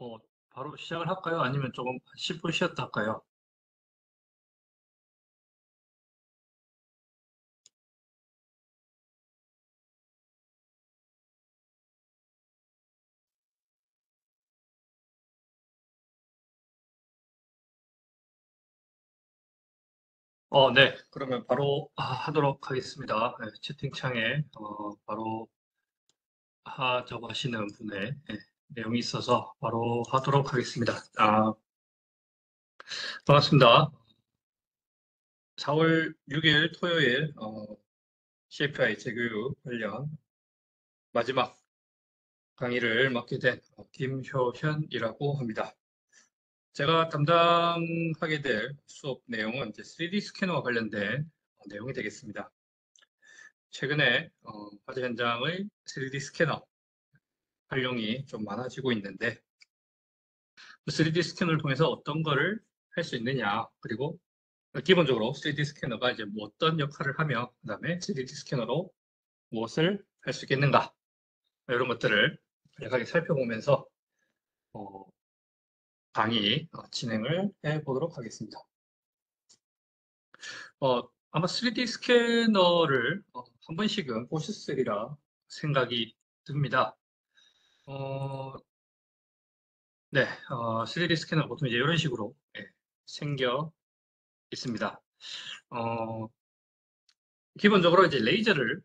어, 바로 시작을 할까요? 아니면 조금 10분 쉬었다 할까요? 네. 그러면 바로 하도록 하겠습니다. 네, 채팅창에 바로 하자고 하시는 분의 내용이 있어서 바로 하도록 하겠습니다. 반갑습니다. 4월 6일 토요일 CFI 재교육 관련 마지막 강의를 맡게 된 김효현이라고 합니다. 제가 담당하게 될 수업 내용은 이제 3D 스캐너와 관련된 내용이 되겠습니다. 최근에 화재 현장의 3D 스캐너 활용이 좀 많아지고 있는데 3D 스캐너를 통해서 어떤 거를 할 수 있느냐, 그리고 기본적으로 3D 스캐너가 이제 뭐 어떤 역할을 하며 그다음에 3D 스캐너로 무엇을 할 수 있겠는가, 이런 것들을 간략하게 살펴보면서 어, 강의 진행을 해 보도록 하겠습니다. 아마 3D 스캐너를 한 번씩은 보셨으리라 생각이 듭니다. 어, 네, 3D 스캐너 보통 이제 이런 식으로 생겨 있습니다. 어, 기본적으로 이제 레이저를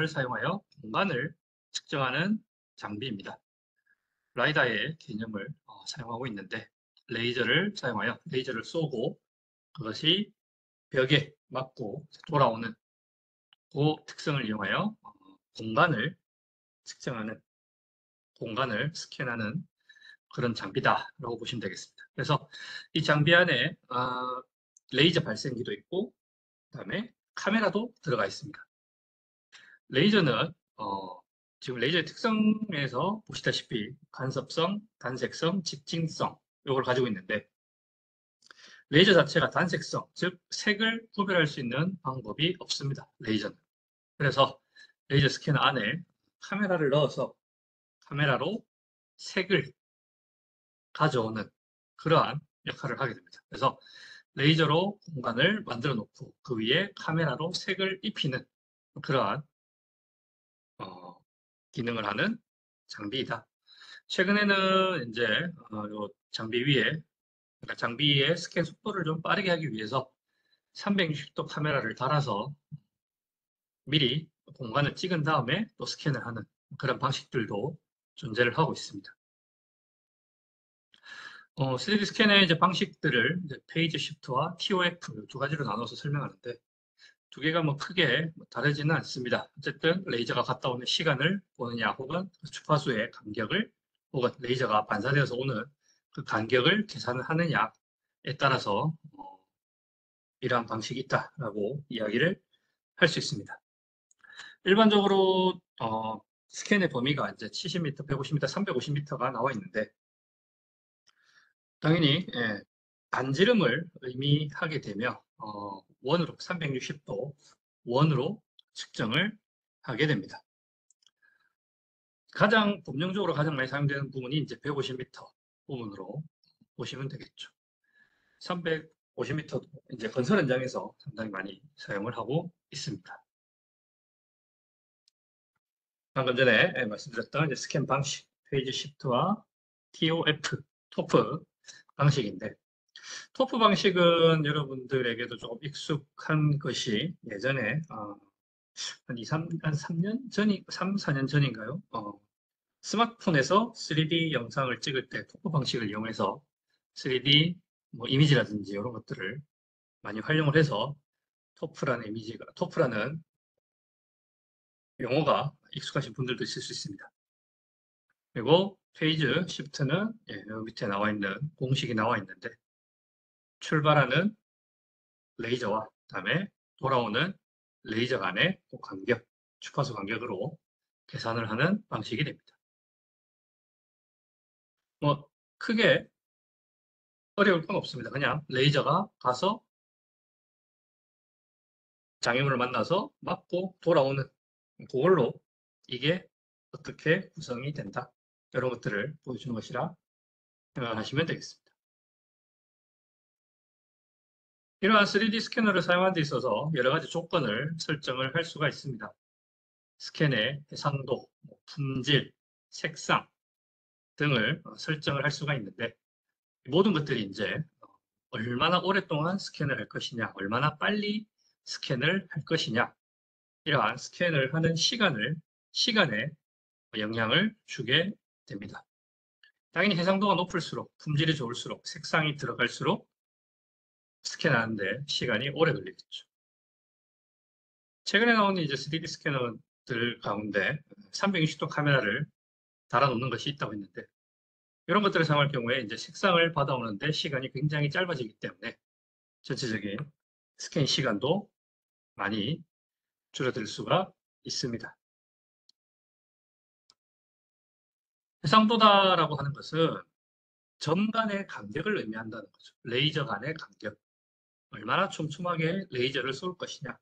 사용하여 공간을 측정하는 장비입니다. 라이다의 개념을 사용하고 있는데, 레이저를 쏘고 그것이 벽에 맞고 돌아오는 그 특성을 이용하여 공간을 측정하는, 공간을 스캔하는 그런 장비다라고 보시면 되겠습니다. 그래서 이 장비 안에 레이저 발생기도 있고, 그다음에 카메라도 들어가 있습니다. 레이저는 지금 레이저의 특성에서 보시다시피 간섭성, 단색성, 직진성 이걸 가지고 있는데, 레이저 자체가 단색성, 즉 색을 구별할 수 있는 방법이 없습니다. 레이저는. 그래서 레이저 스캐너 안에 카메라를 넣어서 카메라로 색을 가져오는 그러한 역할을 하게 됩니다. 그래서 레이저로 공간을 만들어 놓고 그 위에 카메라로 색을 입히는 그러한 기능을 하는 장비이다. 최근에는 이제 요 장비 위에, 그러니까 장비의 스캔 속도를 좀 빠르게 하기 위해서 360도 카메라를 달아서 미리 공간을 찍은 다음에 또 스캔을 하는 그런 방식들도 존재를 하고 있습니다. 3D 스캔의 이제 방식들을 이제 페이지 시프트와 TOF 두 가지로 나눠서 설명하는데, 두 개가 뭐 크게 다르지는 않습니다. 어쨌든 레이저가 갔다 오는 시간을 보느냐, 혹은 주파수의 간격을, 혹은 레이저가 반사되어서 오는 그 간격을 계산을 하느냐에 따라서 이러한 방식이 있다라고 이야기를 할 수 있습니다. 일반적으로 스캔의 범위가 이제 70m, 150m, 350m가 나와 있는데, 당연히 반지름을 의미하게 되며 원으로 360도 원으로 측정을 하게 됩니다. 법령적으로 가장 많이 사용되는 부분이 이제 150m 부분으로 보시면 되겠죠. 350m도 이제 건설 현장에서 상당히 많이 사용을 하고 있습니다. 방금 전에 말씀드렸던 이제 스캔 방식, 페이지 시프트와 TOF, 토프 방식인데, 토프 방식은 여러분들에게도 조금 익숙한 것이, 예전에 한 3년 전이, 3, 4년 전인가요? 스마트폰에서 3D 영상을 찍을 때 토프 방식을 이용해서 3D 뭐 이미지라든지 이런 것들을 많이 활용을 해서 토프라는 용어가 익숙하신 분들도 있을 수 있습니다. 그리고 페이지 시프트는 여기 밑에 나와 있는 공식이 나와 있는데, 출발하는 레이저와 그다음에 돌아오는 레이저 간의 간격, 주파수 간격으로 계산을 하는 방식이 됩니다. 뭐 크게 어려울 건 없습니다. 그냥 레이저가 가서 장애물을 만나서 맞고 돌아오는, 그걸로 이게 어떻게 구성이 된다, 이런 것들을 보여주는 것이라 생각하시면 되겠습니다. 이러한 3D 스캐너를 사용하는 데 있어서 여러 가지 조건을 설정을 할 수가 있습니다. 스캔의 해상도, 품질, 색상 등을 설정을 할 수가 있는데 모든 것들이 이제 얼마나 오랫동안 스캔을 할 것이냐, 얼마나 빨리 스캔을 할 것이냐, 이러한 스캔을 하는 시간에 영향을 주게 됩니다. 당연히 해상도가 높을수록, 품질이 좋을수록, 색상이 들어갈수록 스캔하는데 시간이 오래 걸리겠죠. 최근에 나오는 이제 3D 스캐너들 가운데 360도 카메라를 달아놓는 것이 있다고 했는데 이런 것들을 사용할 경우에 이제 색상을 받아오는데 시간이 굉장히 짧아지기 때문에 전체적인 스캔 시간도 많이 줄어들 수가 있습니다. 해상도다라고 하는 것은 점 간의 간격을 의미한다는 거죠. 레이저 간의 간격. 얼마나 촘촘하게 레이저를 쏠 것이냐,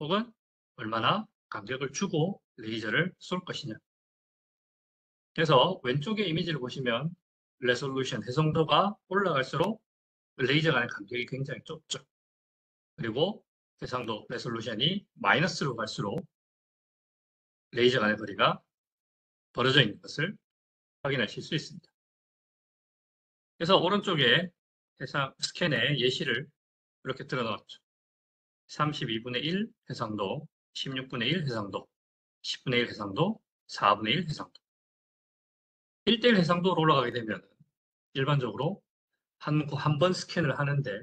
혹은 얼마나 간격을 주고 레이저를 쏠 것이냐. 그래서 왼쪽에 이미지를 보시면 레솔루션, 해상도가 올라갈수록 레이저 간의 간격이 굉장히 좁죠. 그리고 해상도, 레솔루션이 마이너스로 갈수록 레이저 간의 거리가 벌어져 있는 것을 확인하실 수 있습니다. 그래서 오른쪽에 해상 스캔의 예시를 이렇게 들어놨죠. 32분의 1 해상도, 16분의 1 해상도, 10분의 1 해상도, 4분의 1 해상도. 1대1 해상도로 올라가게 되면 일반적으로 한 번 스캔을 하는데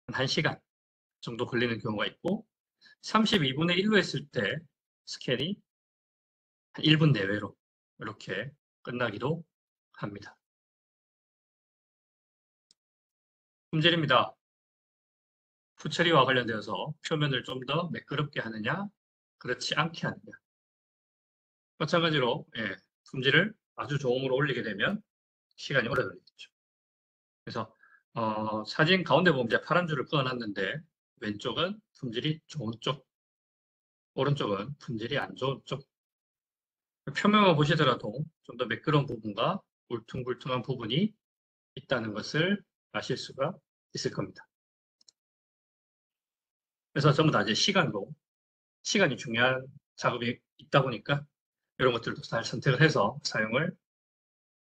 1시간 정도 걸리는 경우가 있고 32분의 1로 했을 때 스캔이 한 1분 내외로 이렇게 끝나기도 합니다. 품질입니다. 푸처리와 관련되어서 표면을 좀 더 매끄럽게 하느냐, 그렇지 않게 하느냐. 마찬가지로 품질을 아주 좋음으로 올리게 되면 시간이 오래 걸리겠죠. 그래서 사진 가운데 보면 이제 파란 줄을 그어놨는데 왼쪽은 품질이 좋은 쪽, 오른쪽은 품질이 안 좋은 쪽. 표면만 보시더라도 좀 더 매끄러운 부분과 울퉁불퉁한 부분이 있다는 것을 아실 수가 있을 겁니다. 그래서 전부 다 이제 시간이 중요한 작업이 있다 보니까 이런 것들도 잘 선택을 해서 사용을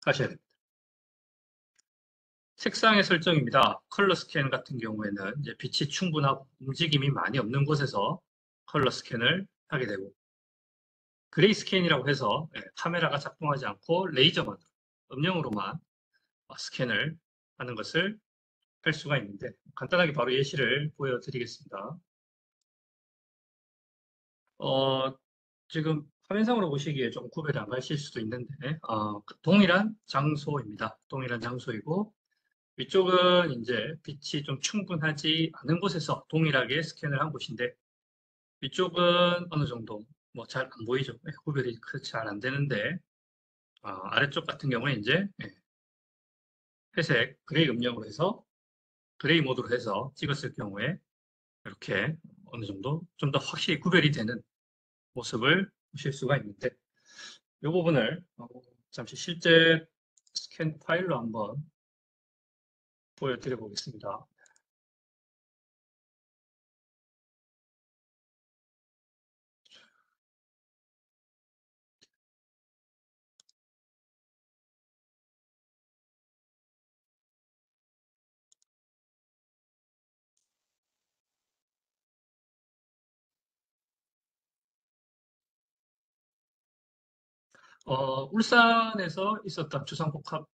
하셔야 됩니다. 색상의 설정입니다. 컬러 스캔 같은 경우에는 이제 빛이 충분하고 움직임이 많이 없는 곳에서 컬러 스캔을 하게 되고 그레이 스캔이라고 해서 카메라가 작동하지 않고 레이저만, 음영으로만 스캔을 하는 것을 할 수가 있는데 간단하게 바로 예시를 보여드리겠습니다. 지금 화면상으로 보시기에 좀 구별이 안 가실 수도 있는데 동일한 장소입니다. 동일한 장소이고 위쪽은 이제 빛이 좀 충분하지 않은 곳에서 동일하게 스캔을 한 곳인데 위쪽은 어느 정도 뭐 잘 안 보이죠. 구별이 그렇게 잘 안 되는데 아래쪽 같은 경우에 이제 회색 그레이 음영으로 해서 그레이 모드로 해서 찍었을 경우에 이렇게 어느 정도 좀 더 확실히 구별이 되는 모습을 보실 수가 있는데 이 부분을 잠시 실제 스캔 파일로 한번 보여드려 보겠습니다. 울산에서 있었던 주상복합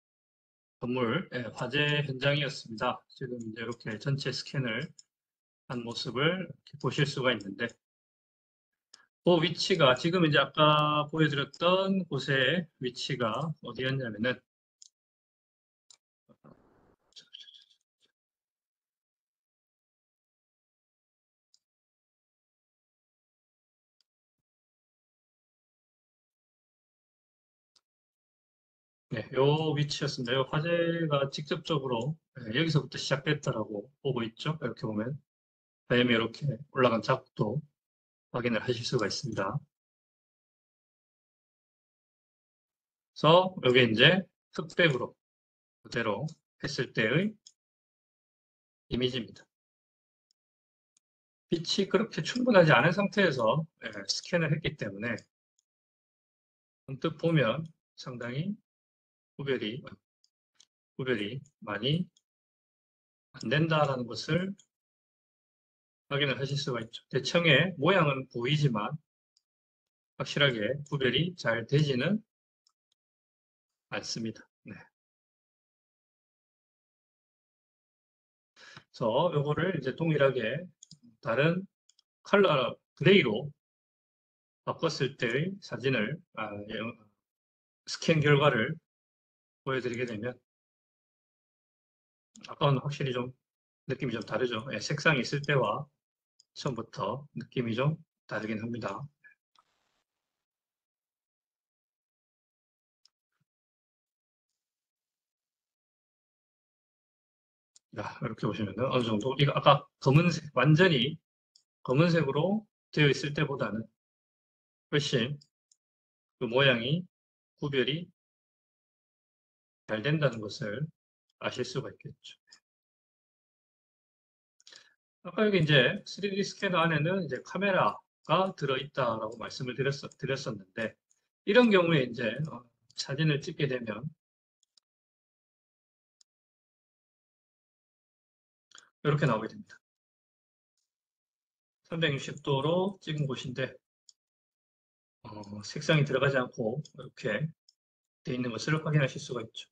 건물 화재 현장이었습니다. 지금 이제 이렇게 전체 스캔을 한 모습을 이렇게 보실 수가 있는데 그 위치가 지금 이제 아까 보여드렸던 곳의 위치가 어디였냐면은 네, 요 위치였습니다. 요 화재가 직접적으로 여기서부터 시작됐다라고 보고 있죠. 이렇게 보면 다음에 이렇게 올라간 자국도 확인을 하실 수가 있습니다. 그래서 여기 이제 흑백으로 그대로 했을 때의 이미지입니다. 빛이 그렇게 충분하지 않은 상태에서 스캔을 했기 때문에 언뜻 보면 상당히 구별이 많이 안 된다라는 것을 확인을 하실 수가 있죠. 대청의 모양은 보이지만 확실하게 구별이 잘 되지는 않습니다. 네. 그래서 요거를 이제 동일하게 다른 컬러 그레이로 바꿨을 때의 사진을 스캔 결과를 보여드리게 되면 아까는 확실히 좀 느낌이 좀 다르죠. 색상이 있을 때와 처음부터 느낌이 좀 다르긴 합니다. 자, 이렇게 보시면 어느 정도 이거 아까 검은색 완전히 검은색으로 되어 있을 때보다는 훨씬 그 모양이 구별이 잘 된다는 것을 아실 수가 있겠죠. 아까 여기 이제 3D 스캐너 안에는 이제 카메라가 들어있다라고 말씀을 드렸었는데 이런 경우에 이제 사진을 찍게 되면 이렇게 나오게 됩니다. 360도로 찍은 곳인데 색상이 들어가지 않고 이렇게 되어 있는 것을 확인하실 수가 있죠.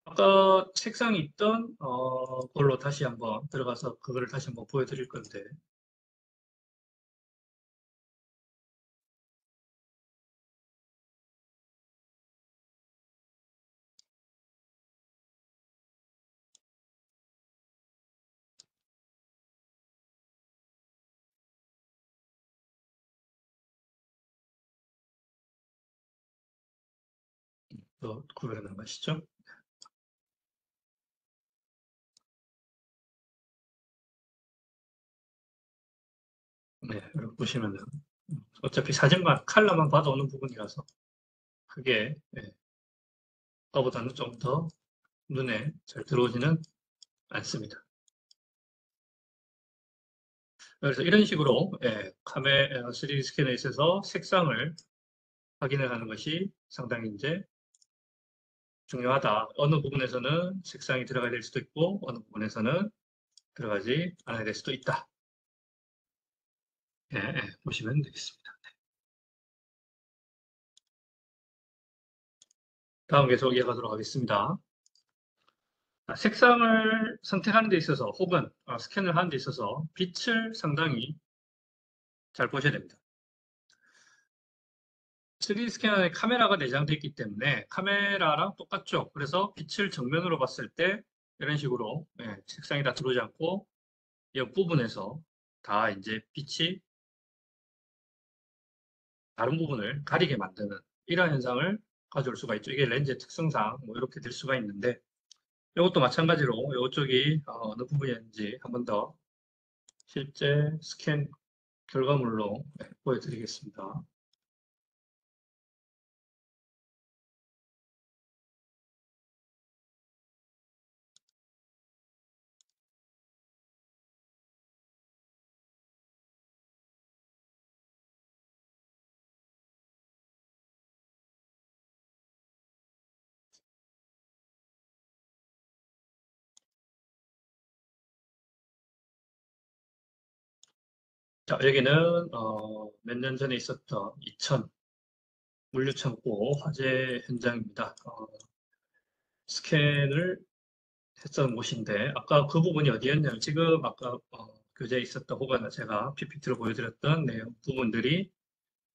아까 색상이 있던 걸로 다시 한번 들어가서 그거를 다시 한번 보여드릴 건데 구별해 나가시죠. 네, 이렇게 보시면은 어차피 사진만 컬러만 봐도 오는 부분이라서 그게 아까보다는 좀 더 눈에 잘 들어오지는 않습니다. 그래서 이런 식으로 카메라 3D 스캐너에 있어서 색상을 확인을 하는 것이 상당히 이제 중요하다. 어느 부분에서는 색상이 들어가야 될 수도 있고 어느 부분에서는 들어가지 않아야 될 수도 있다. 보시면 되겠습니다. 다음 계속 이어가도록 하겠습니다. 색상을 선택하는 데 있어서 혹은 스캔을 하는 데 있어서 빛을 상당히 잘 보셔야 됩니다. 3D 스캐너에 카메라가 내장되어 있기 때문에 카메라랑 똑같죠. 그래서 빛을 정면으로 봤을 때 이런 식으로 색상이 다 들어오지 않고 옆부분에서 다 이제 빛이 다른 부분을 가리게 만드는 이러한 현상을 가져올 수가 있죠. 이게 렌즈의 특성상 뭐 이렇게 될 수가 있는데 이것도 마찬가지로 이쪽이 어느 부분이었는지 한 번 더 실제 스캔 결과물로 보여드리겠습니다. 자, 여기는 몇 년 전에 있었던 2000 물류창고 화재 현장입니다. 스캔을 했던 곳인데 아까 그 부분이 어디였냐면 지금 아까 교재에 있었던 혹은 제가 PPT로 보여드렸던 내용 부분들이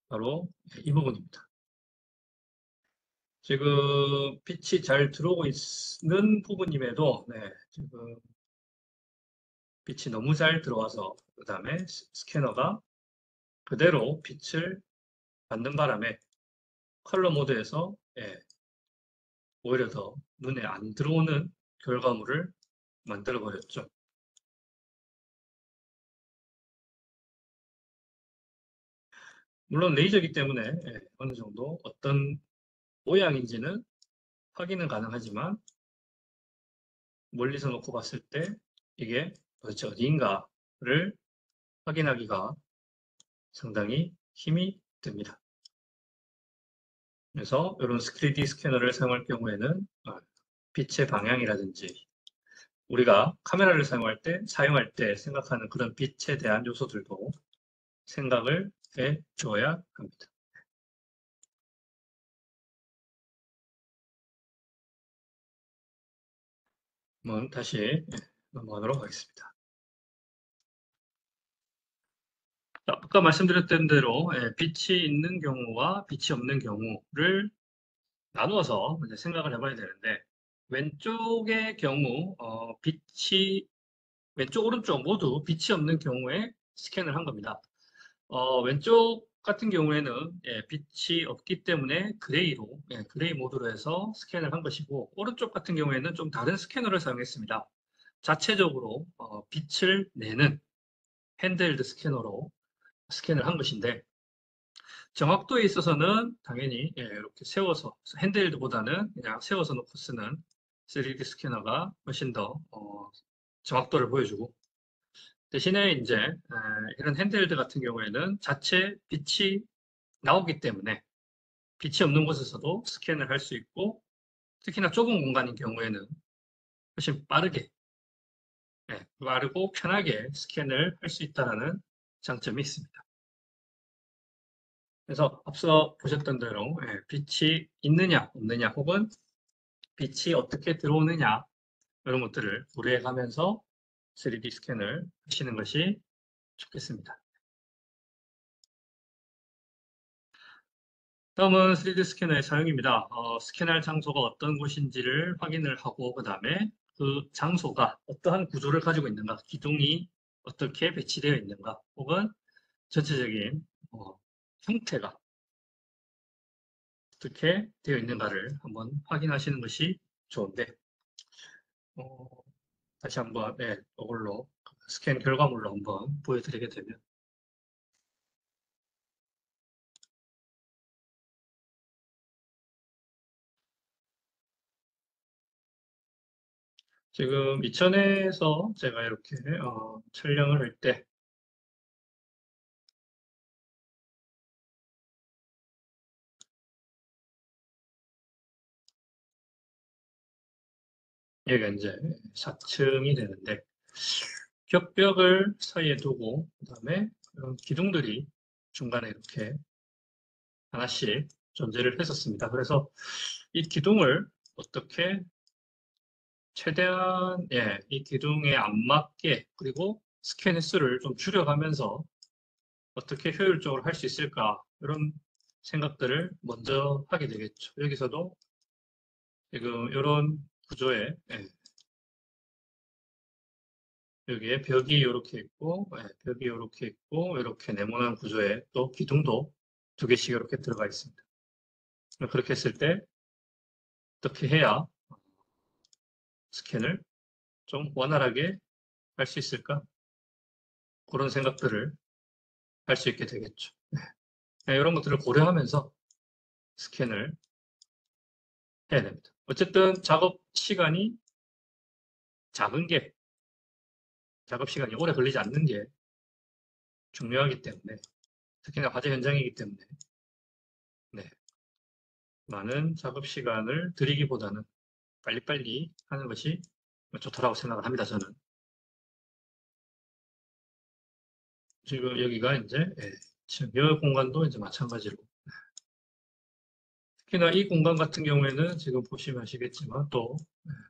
바로 이 부분입니다. 지금 빛이 잘 들어오고 있는 부분임에도 지금 빛이 너무 잘 들어와서 그 다음에 스캐너가 그대로 빛을 받는 바람에 컬러 모드에서 오히려 더 눈에 안 들어오는 결과물을 만들어 버렸죠. 물론 레이저이기 때문에 어느 정도 어떤 모양인지는 확인은 가능하지만 멀리서 놓고 봤을 때 이게 도대체 어디인가를 확인하기가 상당히 힘이 듭니다. 그래서 이런 3D 스캐너를 사용할 경우에는 빛의 방향이라든지 우리가 카메라를 사용할 때 생각하는 그런 빛에 대한 요소들도 생각을 해 주어야 합니다. 한번 다시 넘어가도록 하겠습니다. 자, 아까 말씀드렸던 대로 빛이 있는 경우와 빛이 없는 경우를 나누어서 이제 생각을 해봐야 되는데 왼쪽의 경우 빛이 왼쪽 오른쪽 모두 빛이 없는 경우에 스캔을 한 겁니다. 왼쪽 같은 경우에는 빛이 없기 때문에 그레이로 그레이 모드로 해서 스캔을 한 것이고 오른쪽 같은 경우에는 좀 다른 스캐너를 사용했습니다. 자체적으로 빛을 내는 핸드헬드 스캐너로 스캔을 한 것인데 정확도에 있어서는 당연히 이렇게 세워서 핸드헬드보다는 그냥 세워서 놓고 쓰는 3D 스캐너가 훨씬 더 정확도를 보여주고 대신에 이제 이런 핸드헬드 같은 경우에는 자체 빛이 나오기 때문에 빛이 없는 곳에서도 스캔을 할 수 있고 특히나 좁은 공간인 경우에는 훨씬 빠르고 편하게 스캔을 할 수 있다는 장점이 있습니다. 그래서 앞서 보셨던 대로 빛이 있느냐 없느냐 혹은 빛이 어떻게 들어오느냐 이런 것들을 고려해가면서 3D 스캔을 하시는 것이 좋겠습니다. 다음은 3D 스캐너의 사용입니다. 스캔할 장소가 어떤 곳인지를 확인을 하고 그 다음에 그 장소가 어떠한 구조를 가지고 있는가, 기둥이 어떻게 배치되어 있는가, 혹은 전체적인 형태가 어떻게 되어 있는가를 한번 확인하시는 것이 좋은데 어, 다시 한번 이걸로 스캔 결과물로 한번 보여드리게 되면 지금 이천에서 제가 이렇게 촬영을 할 때 여기가 이제 4층이 되는데 겹벽을 사이에 두고 그다음에 이런 기둥들이 중간에 이렇게 하나씩 존재를 했었습니다. 그래서 이 기둥을 어떻게 최대한 이 기둥에 안 맞게 그리고 스캔 횟수를 좀 줄여가면서 어떻게 효율적으로 할 수 있을까 이런 생각들을 먼저 하게 되겠죠. 여기서도 지금 이런 구조에 여기에 벽이 이렇게 있고 벽이 이렇게 있고 이렇게 네모난 구조에 또 기둥도 2개씩 이렇게 들어가 있습니다. 그렇게 했을 때 어떻게 해야 스캔을 좀 원활하게 할 수 있을까? 그런 생각들을 할 수 있게 되겠죠. 이런 것들을 고려하면서 스캔을 해야 됩니다. 어쨌든 작은 게 작업 시간이 오래 걸리지 않는 게 중요하기 때문에 특히나 화재 현장이기 때문에 네, 많은 작업 시간을 들이기보다는 빨리빨리 하는 것이 좋다라고 생각을 합니다. 저는 지금 여기가 이제 지금 여 공간도 이제 마찬가지로 특히나 이 공간 같은 경우에는 지금 보시면 아시겠지만 또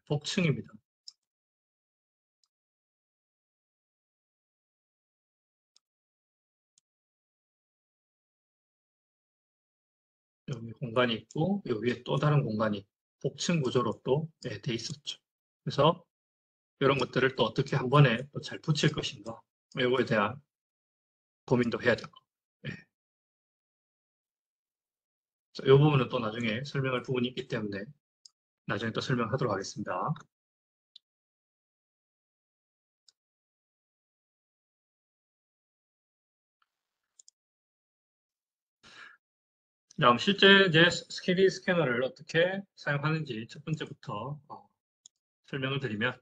복층입니다. 여기 공간이 있고 여기 위에 또 다른 공간이 복층 구조로 또 돼 있었죠. 그래서 이런 것들을 또 어떻게 한 번에 또 잘 붙일 것인가 이거에 대한 고민도 해야 되고 이 부분은 또 나중에 설명할 부분이 있기 때문에 나중에 또 설명하도록 하겠습니다. 다음 실제 이제 3D 스캐너를 어떻게 사용하는지 첫 번째부터 설명을 드리면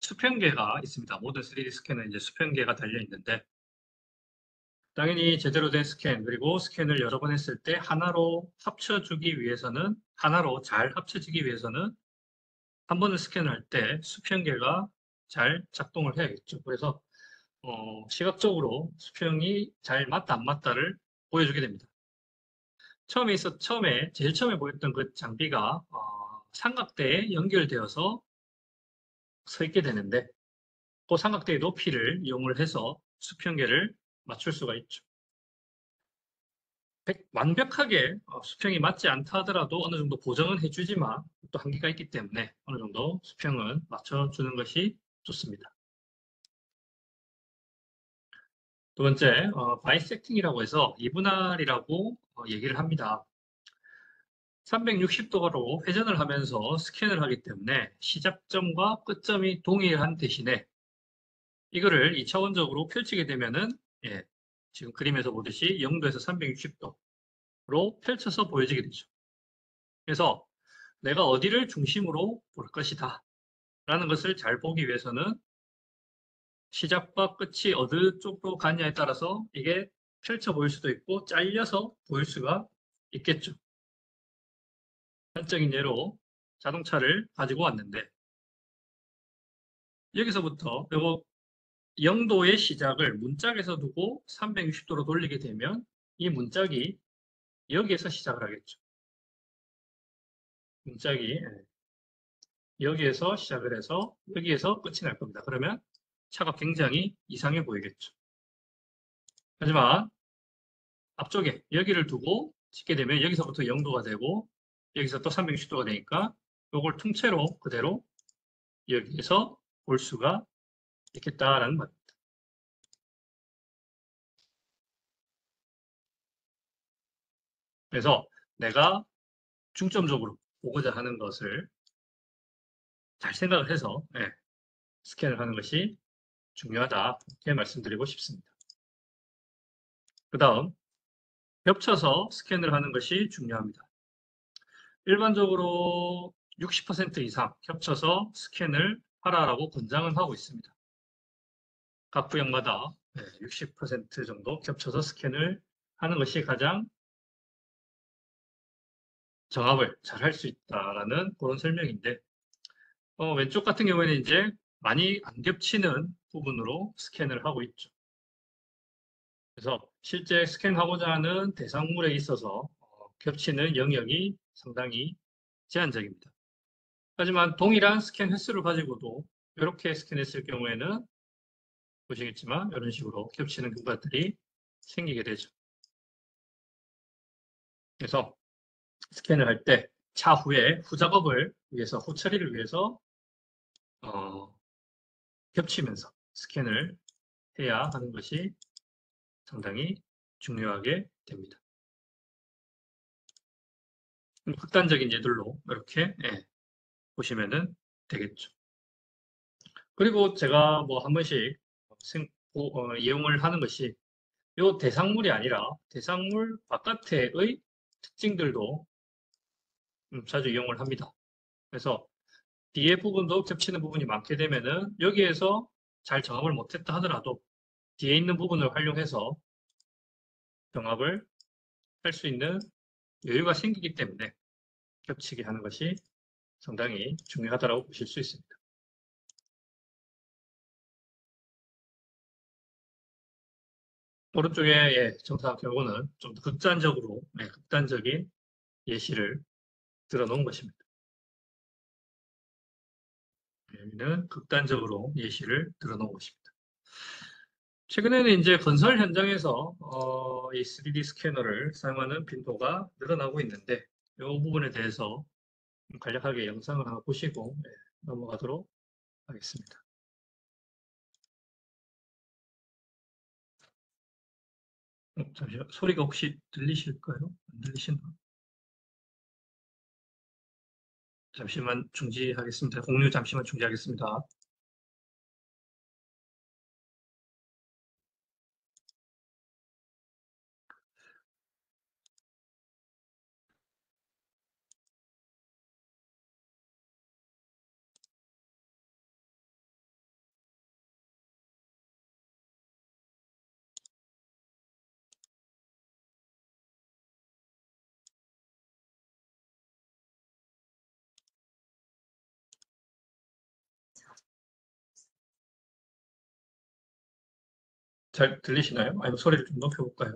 수평계가 있습니다. 모든 3D 스캐너에 이제 수평계가 달려 있는데 당연히 제대로 된 스캔 그리고 스캔을 여러 번 했을 때 하나로 잘 합쳐지기 위해서는 한 번을 스캔을 할 때 수평계가 잘 작동을 해야겠죠. 그래서 시각적으로 수평이 잘 맞다 안 맞다를 보여주게 됩니다. 제일 처음에 보였던 그 장비가 삼각대에 연결되어서 서 있게 되는데 그 삼각대의 높이를 이용을 해서 수평계를 맞출 수가 있죠. 완벽하게 수평이 맞지 않다 하더라도 어느 정도 보정은 해주지만 또 한계가 있기 때문에 어느 정도 수평은 맞춰주는 것이 좋습니다. 두 번째, 바이섹팅이라고 해서 이분할이라고 얘기를 합니다. 360도로 회전을 하면서 스캔을 하기 때문에 시작점과 끝점이 동일한 대신에 이거를 2차원적으로 펼치게 되면은 예, 지금 그림에서 보듯이 0도에서 360도로 펼쳐서 보여지게 되죠. 그래서 내가 어디를 중심으로 볼 것이다 라는 것을 잘 보기 위해서는 시작과 끝이 어느 쪽으로 가냐에 따라서 이게 펼쳐 보일 수도 있고 잘려서 보일 수가 있겠죠. 단적인 예로 자동차를 가지고 왔는데 여기서부터 요거 0도의 시작을 문짝에서 두고 360도로 돌리게 되면 이 문짝이 여기에서 시작을 하겠죠. 문짝이 여기에서 시작을 해서 여기에서 끝이 날 겁니다. 그러면 차가 굉장히 이상해 보이겠죠. 하지만 앞쪽에 여기를 두고 찍게 되면 여기서부터 0도가 되고 여기서 또 360도가 되니까 이걸 통째로 그대로 여기에서 볼 수가 있겠다라는 말입니다. 그래서 내가 중점적으로 보고자 하는 것을 잘 생각을 해서 스캔을 하는 것이 중요하다 이렇게 말씀드리고 싶습니다. 그 다음 겹쳐서 스캔을 하는 것이 중요합니다. 일반적으로 60% 이상 겹쳐서 스캔을 하라라고 권장을 하고 있습니다. 각 구역마다 60% 정도 겹쳐서 스캔을 하는 것이 가장 정합을 잘 할 수 있다라는 그런 설명인데 왼쪽 같은 경우에는 이제 많이 안 겹치는 부분으로 스캔을 하고 있죠. 그래서 실제 스캔하고자 하는 대상물에 있어서 겹치는 영역이 상당히 제한적입니다. 하지만 동일한 스캔 횟수를 가지고도 이렇게 스캔했을 경우에는 보시겠지만 이런 식으로 겹치는 경과들이 생기게 되죠. 그래서 스캔을 할 때 차후에 후작업을 위해서 후처리를 위해서 겹치면서 스캔을 해야 하는 것이 상당히 중요하게 됩니다. 극단적인 예들로 이렇게 보시면 되겠죠. 그리고 제가 뭐 한 번씩 이용을 하는 것이 이 대상물이 아니라 대상물 바깥의 특징들도 자주 이용을 합니다. 그래서 뒤에 부분도 겹치는 부분이 많게 되면은 여기에서 잘 정합을 못했다 하더라도 뒤에 있는 부분을 활용해서 정합을 할 수 있는 여유가 생기기 때문에 겹치게 하는 것이 상당히 중요하다고 보실 수 있습니다. 오른쪽에 정사 결과는 좀 더 극단적인 예시를 들어놓은 것입니다. 여기는 극단적으로 예시를 들어놓은 것입니다. 최근에는 이제 건설 현장에서 이 3D 스캐너를 사용하는 빈도가 늘어나고 있는데 이 부분에 대해서 간략하게 영상을 하나 보시고 넘어가도록 하겠습니다. 잠시만, 소리가 혹시 들리실까요? 안 들리시나? 잠시만 중지하겠습니다. 공유 잠시만 중지하겠습니다. 잘 들리시나요? 아니면 소리를 좀 높여볼까요?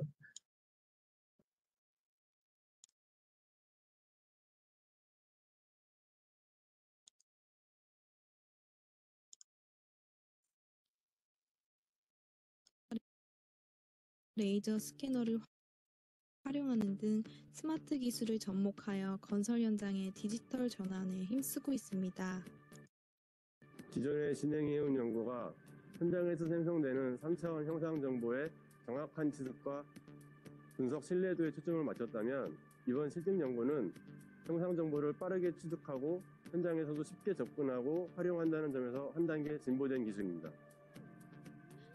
레이저 스캐너를 활용하는 등 스마트 기술을 접목하여 건설 현장의 디지털 전환에 힘쓰고 있습니다. 기존에 진행해온 연구가 현장에서 생성되는 3차원 형상 정보의 정확한 취득과 분석 신뢰도에 초점을 맞췄다면, 이번 실증 연구는 형상 정보를 빠르게 취득하고 현장에서도 쉽게 접근하고 활용한다는 점에서 한 단계 진보된 기술입니다.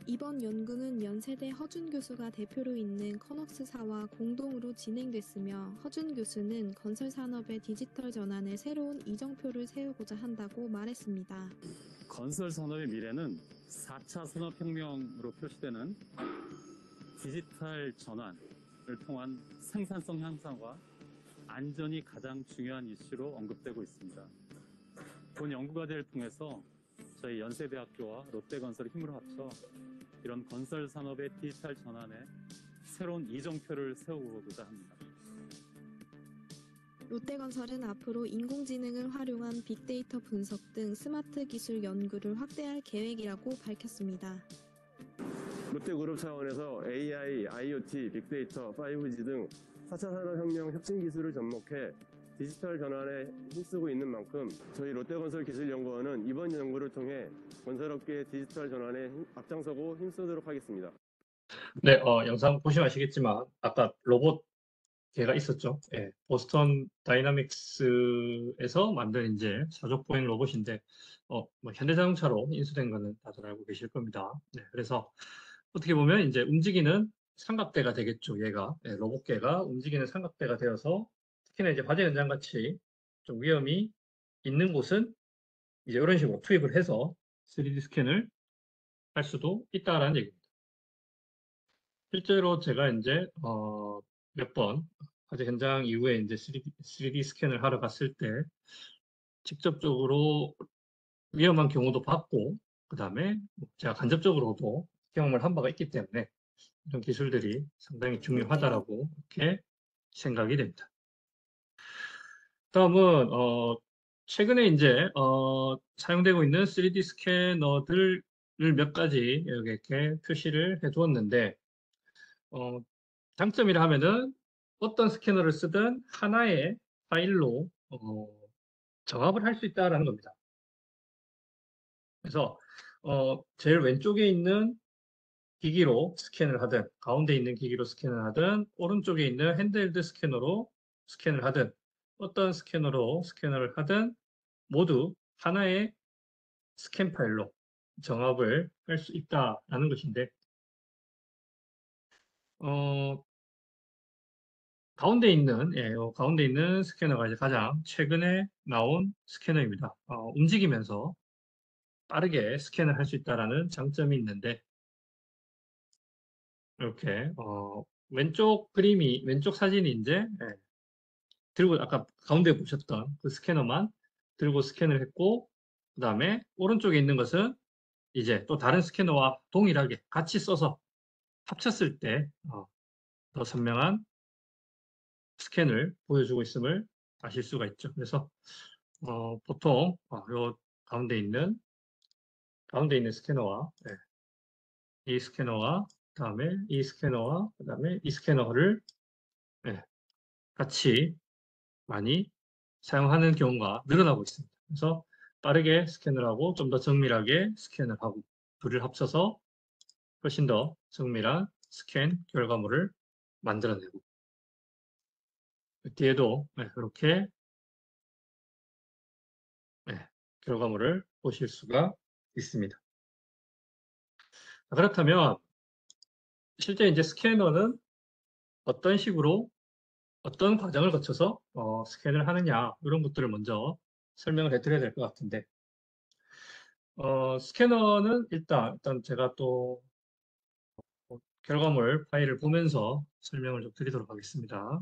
이번 연구는 연세대 허준 교수가 대표로 있는 커넥스사와 공동으로 진행됐으며, 허준 교수는 건설 산업의 디지털 전환에 새로운 이정표를 세우고자 한다고 말했습니다. 건설 산업의 미래는 4차 산업혁명으로 표시되는 디지털 전환을 통한 생산성 향상과 안전이 가장 중요한 이슈로 언급되고 있습니다. 본 연구과제를 통해서 저희 연세대학교와 롯데건설이 힘을 합쳐 이런 건설 산업의 디지털 전환에 새로운 이정표를 세우고자 합니다. 롯데건설은 앞으로 인공지능을 활용한 빅데이터 분석 등 스마트 기술 연구를 확대할 계획이라고 밝혔습니다. 롯데그룹 차원에서 AI, IoT, 빅데이터, 5G 등 4차 산업혁명 혁신 기술을 접목해 디지털 전환에 힘쓰고 있는 만큼, 저희 롯데건설 기술연구원은 이번 연구를 통해 건설업계의 디지털 전환에 앞장서고 힘쓰도록 하겠습니다. 네, 영상 보시면 아시겠지만 아까 로봇 개가 있었죠. 예, 보스턴 다이나믹스에서 만든 이제 사족보행 로봇인데, 뭐 현대자동차로 인수된 거는 다들 알고 계실 겁니다. 네, 그래서 어떻게 보면 이제 움직이는 삼각대가 되겠죠. 얘가 로봇개가 움직이는 삼각대가 되어서, 특히나 이제 화재 현장 같이 좀 위험이 있는 곳은 이제 이런 식으로 투입을 해서 3D 스캔을 할 수도 있다라는 얘기입니다. 실제로 제가 이제 몇 번 화재 현장 이후에 이제 3D 스캔을 하러 갔을 때 직접적으로 위험한 경우도 봤고, 그 다음에 제가 간접적으로도 경험을 한 바가 있기 때문에 이런 기술들이 상당히 중요하다라고 이렇게 생각이 됩니다. 다음은 최근에 이제 사용되고 있는 3D 스캐너들을 몇 가지 이렇게 표시를 해 두었는데, 장점이라 하면은 어떤 스캐너를 쓰든 하나의 파일로 정합을 할 수 있다라는 겁니다. 그래서 제일 왼쪽에 있는 기기로 스캔을 하든, 가운데 있는 기기로 스캔을 하든, 오른쪽에 있는 핸드헬드 스캐너로 스캔을 하든, 어떤 스캐너로 스캐너를 하든 모두 하나의 스캔 파일로 정합을 할 수 있다라는 것인데, 가운데 있는 스캐너가 이제 가장 최근에 나온 스캐너입니다. 움직이면서 빠르게 스캔을 할 수 있다라는 장점이 있는데, 이렇게 왼쪽 사진이 이제 들고 아까 가운데 보셨던 그 스캐너만 들고 스캔을 했고, 그 다음에 오른쪽에 있는 것은 이제 또 다른 스캐너와 동일하게 같이 써서 합쳤을 때 더 선명한 스캔을 보여주고 있음을 아실 수가 있죠. 그래서 보통 요 가운데 있는 스캐너와 이 스캐너와 그다음에 이 스캐너와 그다음에 이 스캐너를 같이 많이 사용하는 경우가 늘어나고 있습니다. 그래서 빠르게 스캔을 하고 좀 더 정밀하게 스캔을 하고 둘을 합쳐서 훨씬 더 정밀한 스캔 결과물을 만들어내고, 뒤에도 이렇게 결과물을 보실 수가 있습니다. 그렇다면 실제 이제 스캐너는 어떤 식으로 어떤 과정을 거쳐서 스캔을 하느냐, 이런 것들을 먼저 설명을 해드려야 될 것 같은데, 스캐너는 일단 제가 또 결과물 파일을 보면서 설명을 좀 드리도록 하겠습니다.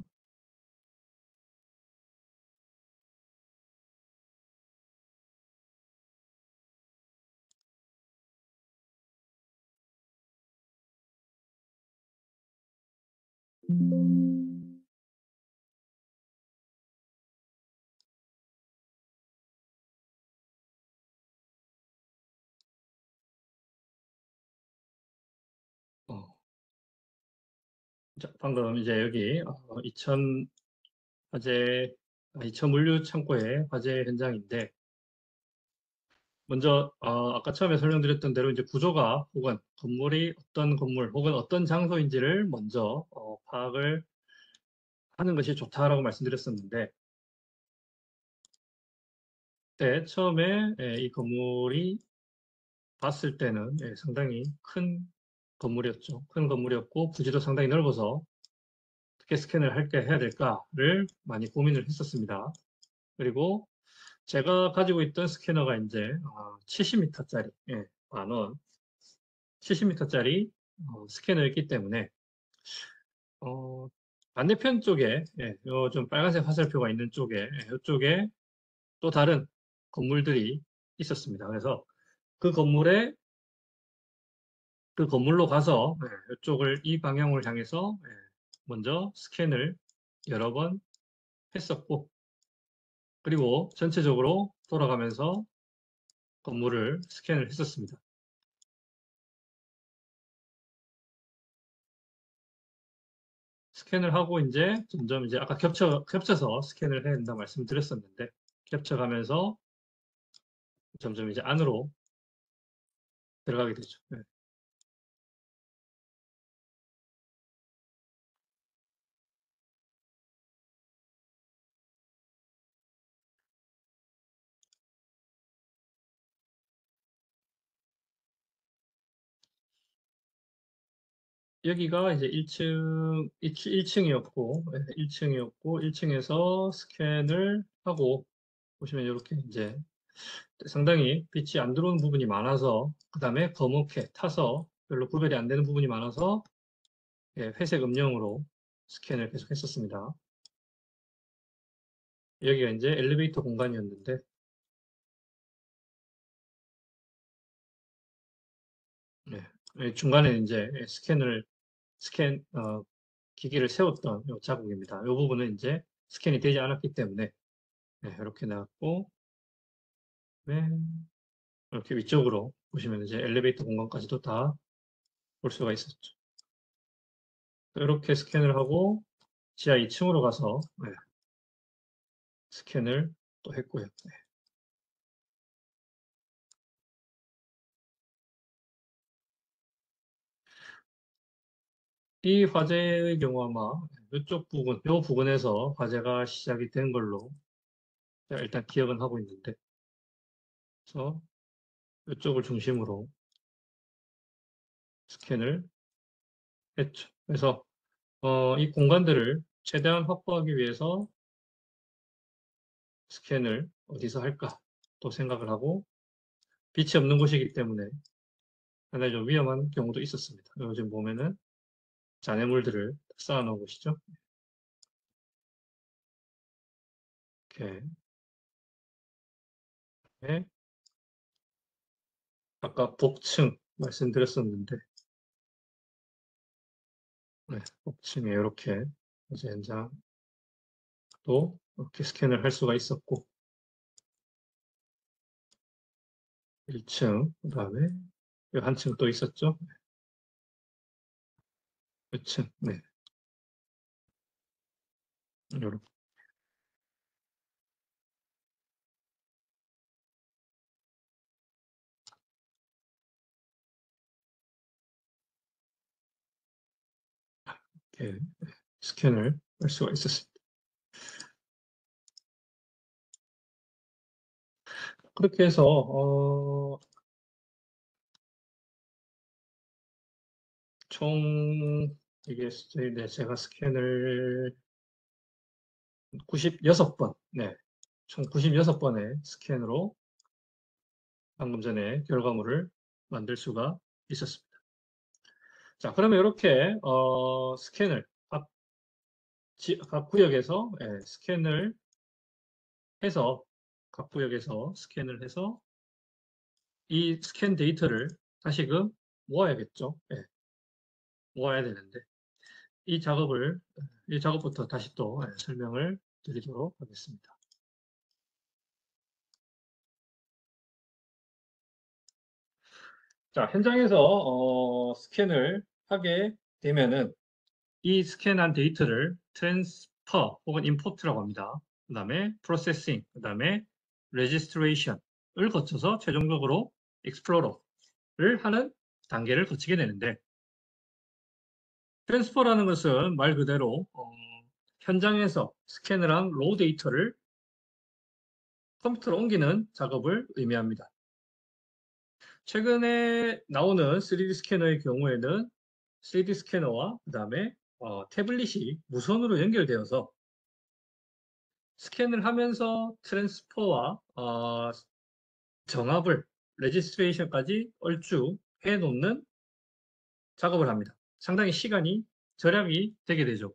자, 방금 이제 여기 2000 화재, 2000 물류 창고의 화재 현장인데, 먼저 아까 처음에 설명드렸던 대로 이제 구조가 혹은 건물이 어떤 건물 혹은 어떤 장소인지를 먼저 파악을 하는 것이 좋다라고 말씀드렸었는데, 그때 처음에 이 건물이 봤을 때는 상당히 큰 건물이었죠. 큰 건물이었고 부지도 상당히 넓어서 어떻게 스캔을 해야 될까를 많이 고민을 했었습니다. 그리고 제가 가지고 있던 스캐너가 이제 70m짜리 만원 70m짜리 스캐너였기 때문에 반대편 쪽에 요 좀 빨간색 화살표가 있는 쪽에 이쪽에 또 다른 건물들이 있었습니다. 그래서 그 건물로 가서 이쪽을 이 방향을 향해서 먼저 스캔을 여러 번 했었고, 그리고 전체적으로 돌아가면서 건물을 스캔을 했었습니다. 스캔을 하고 이제 점점 이제 아까 겹쳐서 스캔을 해야 된다 말씀드렸었는데, 겹쳐가면서 점점 이제 안으로 들어가게 되죠. 여기가 이제 1층이었고, 1층에서 스캔을 하고, 보시면 이렇게 이제 상당히 빛이 안 들어오는 부분이 많아서, 그 다음에 검게 타서 별로 구별이 안 되는 부분이 많아서 회색 음영으로 스캔을 계속 했었습니다. 여기가 이제 엘리베이터 공간이었는데, 중간에 이제 스캔 기기를 세웠던 요 자국입니다. 이 부분은 이제 스캔이 되지 않았기 때문에 이렇게 나왔고, 이렇게 위쪽으로 보시면 이제 엘리베이터 공간까지도 다 볼 수가 있었죠. 이렇게 스캔을 하고 지하 2층으로 가서 스캔을 또 했고요. 이 화재의 경우 아마 이쪽 부분, 이 부분에서 화재가 시작이 된 걸로 제가 일단 기억은 하고 있는데, 그래서 이쪽을 중심으로 스캔을 했죠. 그래서 이 공간들을 최대한 확보하기 위해서 스캔을 어디서 할까 또 생각을 하고, 빛이 없는 곳이기 때문에 상당히 좀 위험한 경우도 있었습니다. 요즘 보면은 잔해물들을 쌓아놓은 곳이죠. 이렇게 아까 복층 말씀드렸었는데, 복층에 이렇게 이제 현장도 이렇게 스캔을 할 수가 있었고, 1층, 그 다음에 한 층 또 있었죠. 2층, 이렇게 스캔을 할 수가 있었습니다. 그렇게 해서 총 이게 제가 스캔을 96번, 총 96번의 스캔으로 방금 전에 결과물을 만들 수가 있었습니다. 자, 그러면 이렇게 스캔을 각 구역에서 스캔을 해서 각 구역에서 스캔을 해서 이 스캔 데이터를 다시금 모아야겠죠. 모아야 되는데 이 작업부터 다시 또 설명을 드리도록 하겠습니다. 자, 현장에서 스캔을 하게 되면은 이 스캔한 데이터를 트랜스퍼 혹은 임포트라고 합니다. 그 다음에 프로세싱, 그 다음에 레지스트레이션을 거쳐서 최종적으로 익스플로러를 하는 단계를 거치게 되는데, 트랜스퍼라는 것은 말 그대로 현장에서 스캔을 한 로우 데이터를 컴퓨터로 옮기는 작업을 의미합니다. 최근에 나오는 3D 스캐너의 경우에는 3D 스캐너와 그 다음에 태블릿이 무선으로 연결되어서 스캔을 하면서 트랜스퍼와 정압을 레지스트레이션까지 얼추 해놓는 작업을 합니다. 상당히 시간이 절약이 되게 되죠.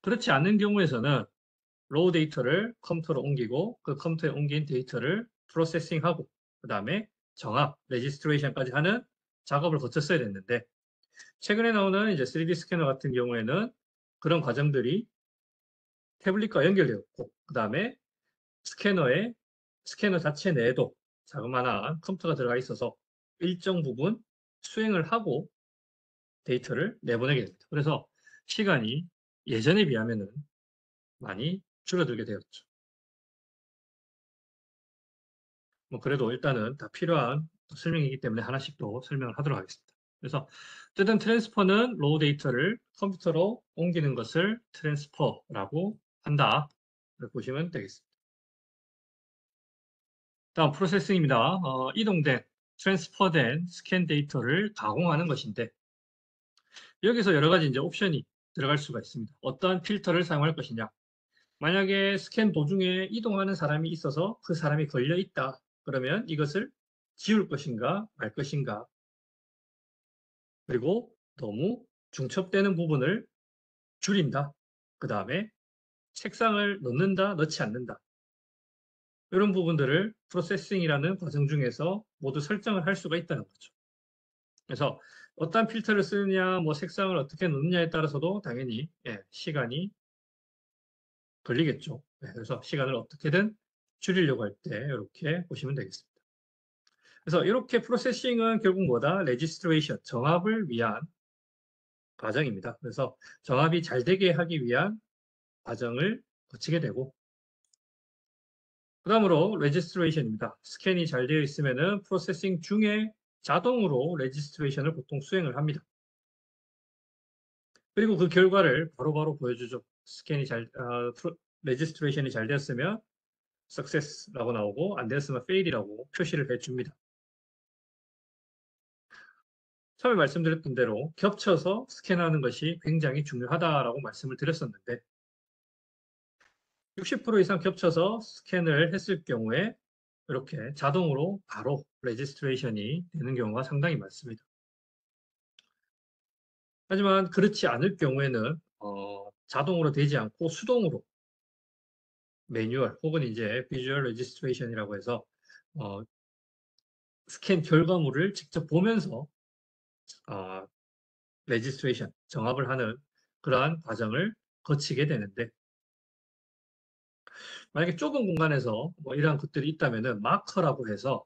그렇지 않는 경우에서는 로우 데이터를 컴퓨터로 옮기고 그 컴퓨터에 옮긴 데이터를 프로세싱하고 그 다음에 정압, 레지스트레이션까지 하는 작업을 거쳤어야 됐는데, 최근에 나오는 이제 3D 스캐너 같은 경우에는 그런 과정들이 태블릿과 연결되었고, 그 다음에 스캐너 자체 내에도 자그마한 컴퓨터가 들어가 있어서 일정 부분 수행을 하고 데이터를 내보내게 됩니다. 그래서 시간이 예전에 비하면 많이 줄어들게 되었죠. 뭐 그래도 일단은 다 필요한 설명이기 때문에 하나씩 또 설명을 하도록 하겠습니다. 그래서 어쨌든 트랜스퍼는 로우 데이터를 컴퓨터로 옮기는 것을 트랜스퍼라고 한다. 이렇게 보시면 되겠습니다. 다음 프로세싱입니다. 이동된 트랜스퍼된 스캔 데이터를 가공하는 것인데, 여기서 여러 가지 이제 옵션이 들어갈 수가 있습니다. 어떠한 필터를 사용할 것이냐. 만약에 스캔 도중에 이동하는 사람이 있어서 그 사람이 걸려 있다. 그러면 이것을 지울 것인가 말 것인가. 그리고 너무 중첩되는 부분을 줄인다. 그 다음에 색상을 넣는다, 넣지 않는다. 이런 부분들을 프로세싱이라는 과정 중에서 모두 설정을 할 수가 있다는 거죠. 그래서 어떤 필터를 쓰느냐, 뭐 색상을 어떻게 넣느냐에 따라서도 당연히 시간이 걸리겠죠. 그래서 시간을 어떻게든 줄이려고 할 때 이렇게 보시면 되겠습니다. 그래서 이렇게 프로세싱은 결국 뭐다? 레지스트레이션, 정압을 위한 과정입니다. 그래서 정압이 잘 되게 하기 위한 과정을 거치게 되고, 그 다음으로 레지스트레이션입니다. 스캔이 잘 되어 있으면은 프로세싱 중에 자동으로 레지스트레이션을 보통 수행을 합니다. 그리고 그 결과를 바로바로 보여주죠. 레지스트레이션이 잘 되었으면 success라고 나오고 안 되었으면 fail이라고 표시를 해줍니다. 처음에 말씀드렸던 대로 겹쳐서 스캔하는 것이 굉장히 중요하다라고 말씀을 드렸었는데, 60% 이상 겹쳐서 스캔을 했을 경우에 이렇게 자동으로 바로 레지스트레이션이 되는 경우가 상당히 많습니다. 하지만 그렇지 않을 경우에는 자동으로 되지 않고 수동으로 매뉴얼 혹은 이제 비주얼 레지스트레이션이라고 해서 스캔 결과물을 직접 보면서 레지스트레이션, 정압을 하는 그러한 과정을 거치게 되는데, 만약에 좁은 공간에서 뭐 이러한 것들이 있다면은 마커라고 해서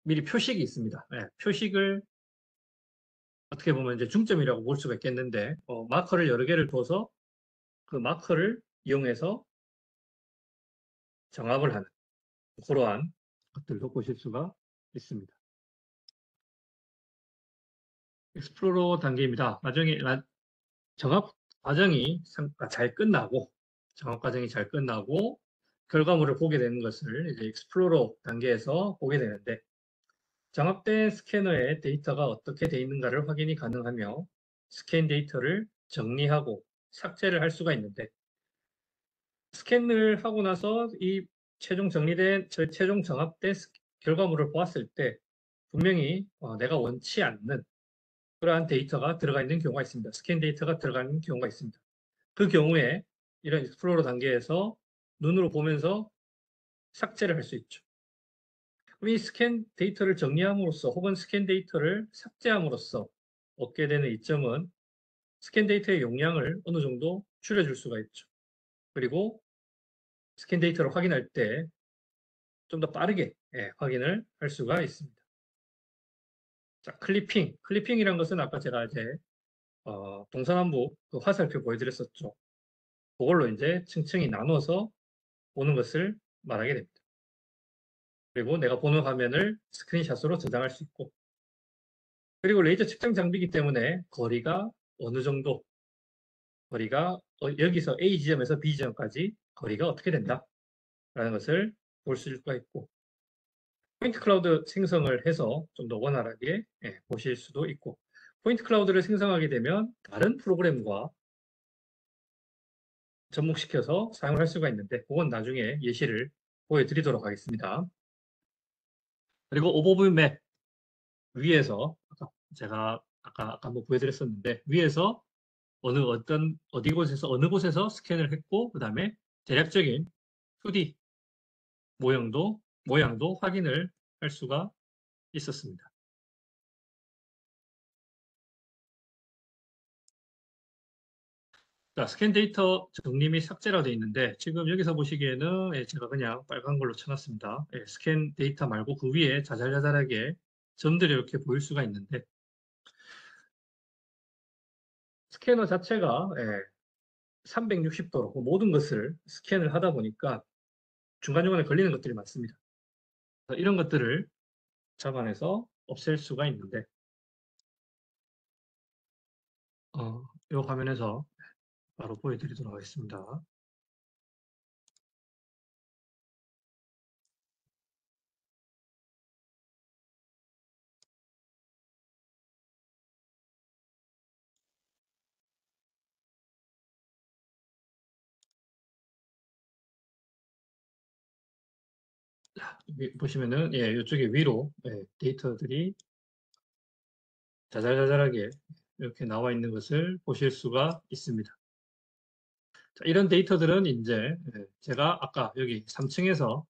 미리 표식이 있습니다. 표식을 어떻게 보면 이제 중점이라고 볼 수가 있겠는데, 마커를 여러 개를 둬서 그 마커를 이용해서 정압을 하는 그러한 것들도 보실 수가 있습니다. 익스플로러 단계입니다. 나중에 정압 과정이 잘 끝나고, 정압 과정이 잘 끝나고 결과물을 보게 되는 것을 이제 익스플로러 단계에서 보게 되는데, 정압된 스캐너의 데이터가 어떻게 되어 있는가를 확인이 가능하며 스캔 데이터를 정리하고 삭제를 할 수가 있는데, 스캔을 하고 나서 이 최종 정압된 결과물을 보았을 때 분명히 내가 원치 않는 그러한 데이터가 들어가 있는 경우가 있습니다. 스캔 데이터가 들어가 있는 경우가 있습니다. 그 경우에 이런 익스플로러 단계에서 눈으로 보면서 삭제를 할 수 있죠. 이 스캔 데이터를 정리함으로써 혹은 스캔 데이터를 삭제함으로써 얻게 되는 이점은 스캔 데이터의 용량을 어느 정도 줄여줄 수가 있죠. 그리고 스캔 데이터를 확인할 때 좀 더 빠르게 확인을 할 수가 있습니다. 자, 클리핑. 클리핑이란 것은 아까 제가 이제 동서남북 그 화살표 보여드렸었죠. 그걸로 이제 층층이 나눠서 보는 것을 말하게 됩니다. 그리고 내가 보는 화면을 스크린샷으로 저장할 수 있고, 그리고 레이저 측정 장비이기 때문에 거리가 어느 정도, 거리가 여기서 A 지점에서 B 지점까지 거리가 어떻게 된다 라는 것을 볼 수가 있고, 포인트 클라우드 생성을 해서 좀 더 원활하게 보실 수도 있고, 포인트 클라우드를 생성하게 되면 다른 프로그램과 접목시켜서 사용을 할 수가 있는데, 그건 나중에 예시를 보여드리도록 하겠습니다. 그리고 오버뷰 맵 위에서 제가 아까 한번 보여드렸었는데, 위에서 어디 곳에서 어느 곳에서 스캔을 했고, 그 다음에 대략적인 2D 모양도 확인을 할 수가 있었습니다. 자, 스캔 데이터 정리 및 삭제라고 되어 있는데, 지금 여기서 보시기에는 제가 그냥 빨간 걸로 쳐놨습니다. 스캔 데이터 말고 그 위에 자잘자잘하게 점들이 이렇게 보일 수가 있는데, 스캐너 자체가 360도로 모든 것을 스캔을 하다 보니까 중간중간에 걸리는 것들이 많습니다. 이런 것들을 잡아내서 없앨 수가 있는데, 이 화면에서 바로 보여드리도록 하겠습니다. 보시면은 이쪽에 위로 데이터들이 자잘자잘하게 이렇게 나와 있는 것을 보실 수가 있습니다. 자, 이런 데이터들은 이제 제가 아까 여기 3층에서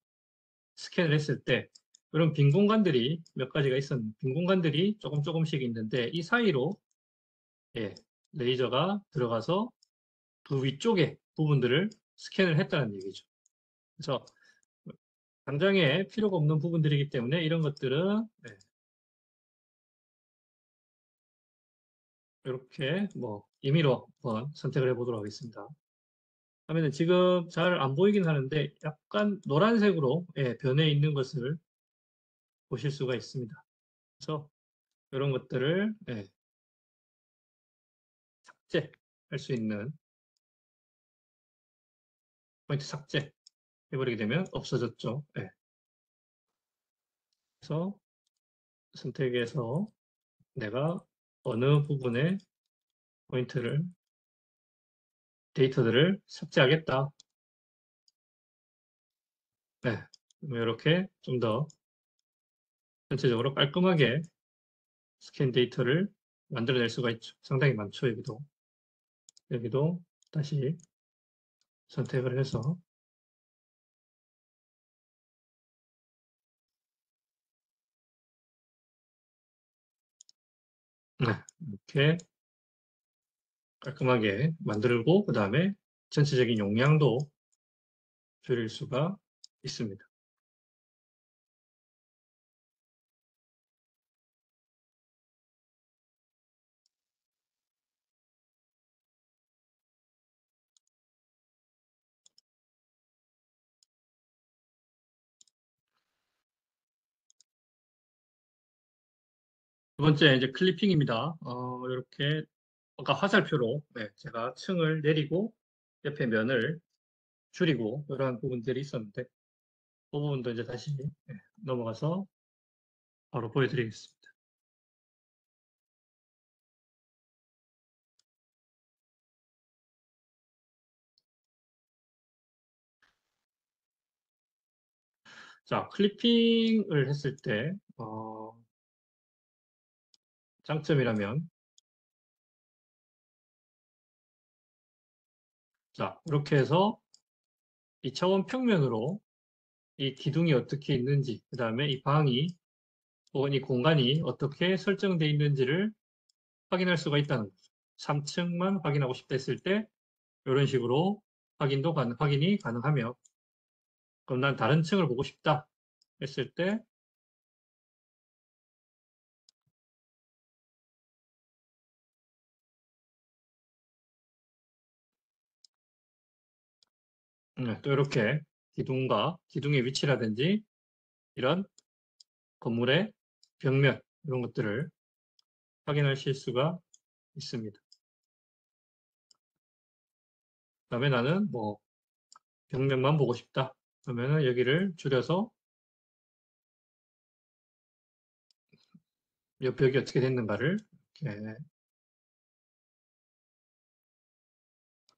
스캔을 했을 때 이런 빈 공간들이 몇 가지가 있었는데, 빈 공간들이 조금씩 있는데, 이 사이로 레이저가 들어가서 그 위쪽의 부분들을 스캔을 했다는 얘기죠. 그래서 당장에 필요가 없는 부분들이기 때문에 이런 것들은 이렇게 임의로 한번 선택을 해보도록 하겠습니다. 하면은 지금 잘 안 보이긴 하는데 약간 노란색으로 변해 있는 것을 보실 수가 있습니다. 그래서 이런 것들을 삭제할 수 있는, 포인트 삭제 해버리게 되면 없어졌죠. 그래서 선택해서 내가 어느 부분에 데이터들을 삭제하겠다. 이렇게 좀 더 전체적으로 깔끔하게 스캔 데이터를 만들어낼 수가 있죠. 상당히 많죠, 여기도 다시 선택을 해서 이렇게 깔끔하게 만들고, 그 다음에 전체적인 용량도 줄일 수가 있습니다. 두 번째 이제 클리핑입니다. 이렇게 아까 화살표로 제가 층을 내리고 옆에 면을 줄이고 이러한 부분들이 있었는데, 그 부분도 이제 다시 넘어가서 바로 보여드리겠습니다. 자, 클리핑을 했을 때 장점이라면, 자, 이렇게 해서 2차원 평면으로 이 기둥이 어떻게 있는지, 그 다음에 이 방이 혹은 이 공간이 어떻게 설정되어 있는지를 확인할 수가 있다는 거죠. 3층만 확인하고 싶다 했을 때 이런 식으로 확인이 가능하며, 그럼 난 다른 층을 보고 싶다 했을 때 또 이렇게 기둥의 위치라든지 이런 건물의 벽면 이런 것들을 확인하실 수가 있습니다. 그다음에 나는 뭐 벽면만 보고 싶다. 그러면은 여기를 줄여서 이 벽이 어떻게 됐는가를 이렇게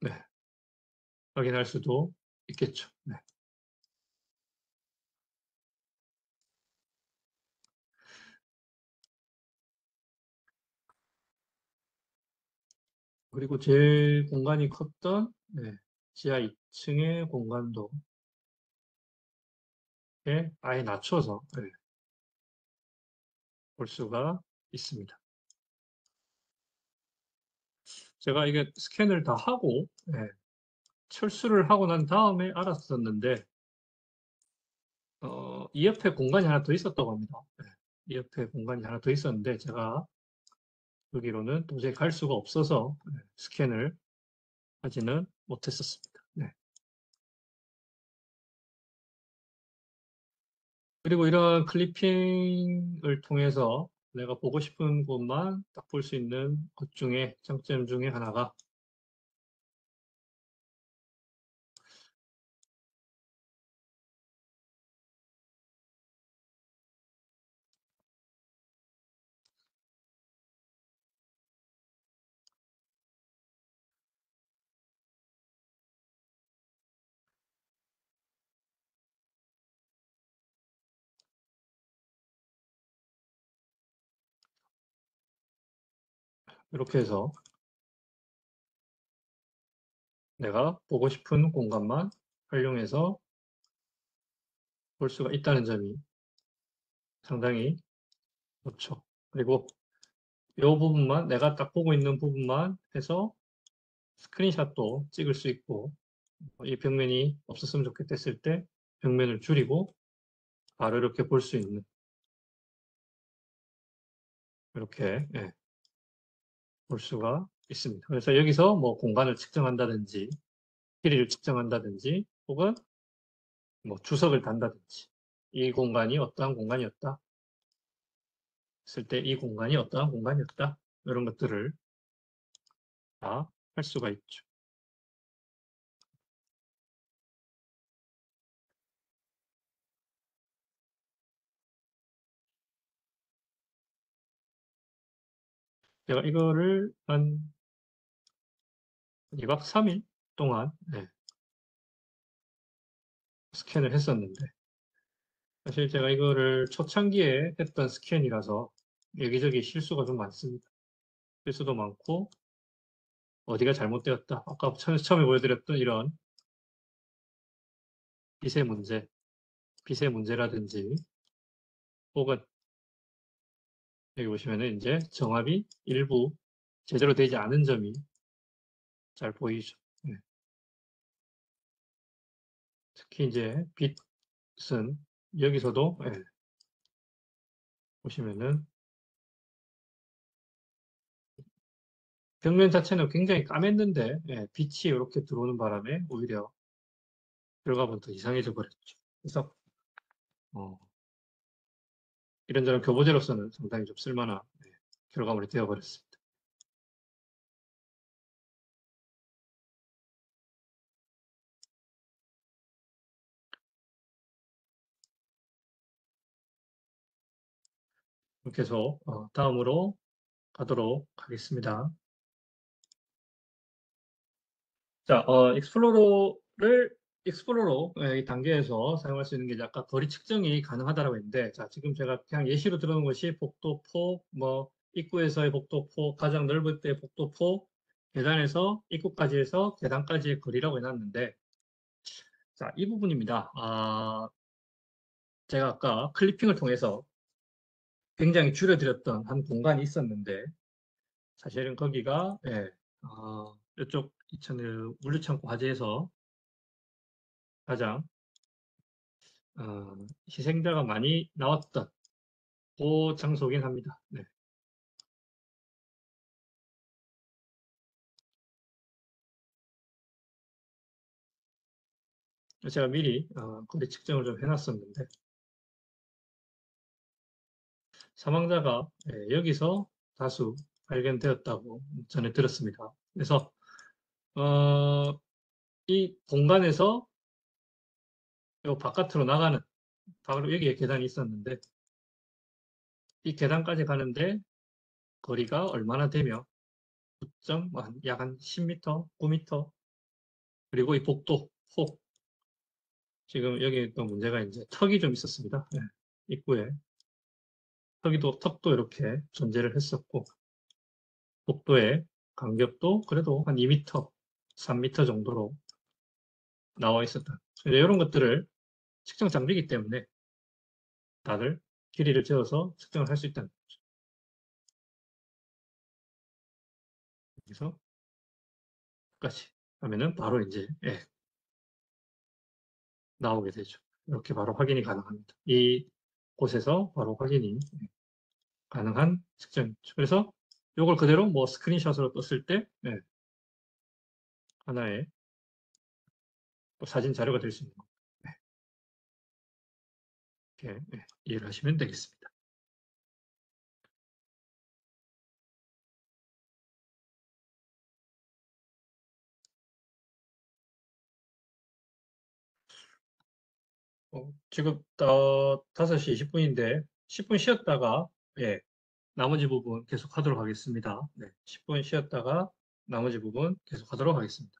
네, 확인할 수도 있겠죠. 네. 그리고 제일 공간이 컸던 지하 2층의 공간도 아예 낮춰서 볼 수가 있습니다. 제가 이게 스캔을 다 하고 철수를 하고 난 다음에 알았었는데 이 옆에 공간이 하나 더 있었다고 합니다. 이 옆에 공간이 하나 더 있었는데 제가 여기로는 도저히 갈 수가 없어서 스캔을 하지는 못했었습니다. 네. 그리고 이런 클리핑을 통해서 내가 보고 싶은 곳만 딱 볼 수 있는 것 중에 장점 중에 하나가 이렇게 해서 내가 보고 싶은 공간만 활용해서 볼 수가 있다는 점이 상당히 좋죠. 그리고 이 부분만 내가 딱 보고 있는 부분만 해서 스크린샷도 찍을 수 있고 이 벽면이 없었으면 좋겠다 했을 때 벽면을 줄이고 바로 이렇게 볼 수 있는 이렇게 볼 수가 있습니다. 그래서 여기서 뭐 공간을 측정한다든지 길이를 측정한다든지 혹은 뭐 주석을 단다든지 이 공간이 어떠한 공간이었다 했을 때 이 공간이 어떠한 공간이었다 이런 것들을 다 할 수가 있죠. 제가 이거를 한 2박 3일 동안 스캔을 했었는데 사실 제가 이거를 초창기에 했던 스캔이라서 여기저기 실수가 좀 많습니다. 실수도 많고 어디가 잘못되었다. 아까 처음에 보여드렸던 이런 빛의 문제라든지 혹은 여기 보시면은 이제 정압이 일부 제대로 되지 않은 점이 잘 보이죠. 특히 이제 빛은 여기서도 보시면은 벽면 자체는 굉장히 까맸는데 빛이 이렇게 들어오는 바람에 오히려 결과물은 더 이상해져 버렸죠. 그래서 이런저런 교보제로서는 상당히 좀 쓸만한 결과물이 되어버렸습니다. 이렇게 해서 다음으로 가도록 하겠습니다. 자, 익스플로러 이 단계에서 사용할 수 있는 게 아까 거리 측정이 가능하다고 했는데, 자, 지금 제가 그냥 예시로 들어놓은 것이 복도포, 뭐 입구에서의 복도포, 가장 넓을 때 복도포, 계단에서 입구까지 해서 계단까지의 거리라고 해놨는데, 자, 이 부분입니다. 제가 아까 클리핑을 통해서 굉장히 줄여드렸던 한 공간이 있었는데, 사실은 거기가 이쪽 이천 물류창고 화재에서 가장 희생자가 많이 나왔던 그 장소긴 합니다. 네. 제가 미리 거리 측정을 좀 해놨었는데 사망자가 여기서 다수 발견되었다고 전해 들었습니다. 그래서 이 공간에서 요 바깥으로 나가는 바로 여기에 계단이 있었는데 이 계단까지 가는데 거리가 얼마나 되며 약 한 10m, 9m 그리고 이 복도 폭 지금 여기 또 문제가 이제 턱이 좀 있었습니다. 네, 입구에 턱도 이렇게 존재를 했었고 복도의 간격도 그래도 한 2m, 3m 정도로 나와 있었다. 이런 것들을 측정 장비이기 때문에 다들 길이를 재어서 측정을 할 수 있다는 거죠. 그래서 끝까지 하면은 바로 이제 나오게 되죠. 이렇게 바로 확인이 가능합니다. 이 곳에서 바로 확인이 가능한 측정이죠. 그래서 이걸 그대로 뭐 스크린샷으로 떴을 때 하나의 또 사진 자료가 될 수 있는 겁니다. 이렇게 이해를 하시면 되겠습니다. 지금 5시 20분인데 10분 쉬었다가 나머지 부분 계속 하도록 하겠습니다. 네, 10분 쉬었다가 나머지 부분 계속 하도록 하겠습니다.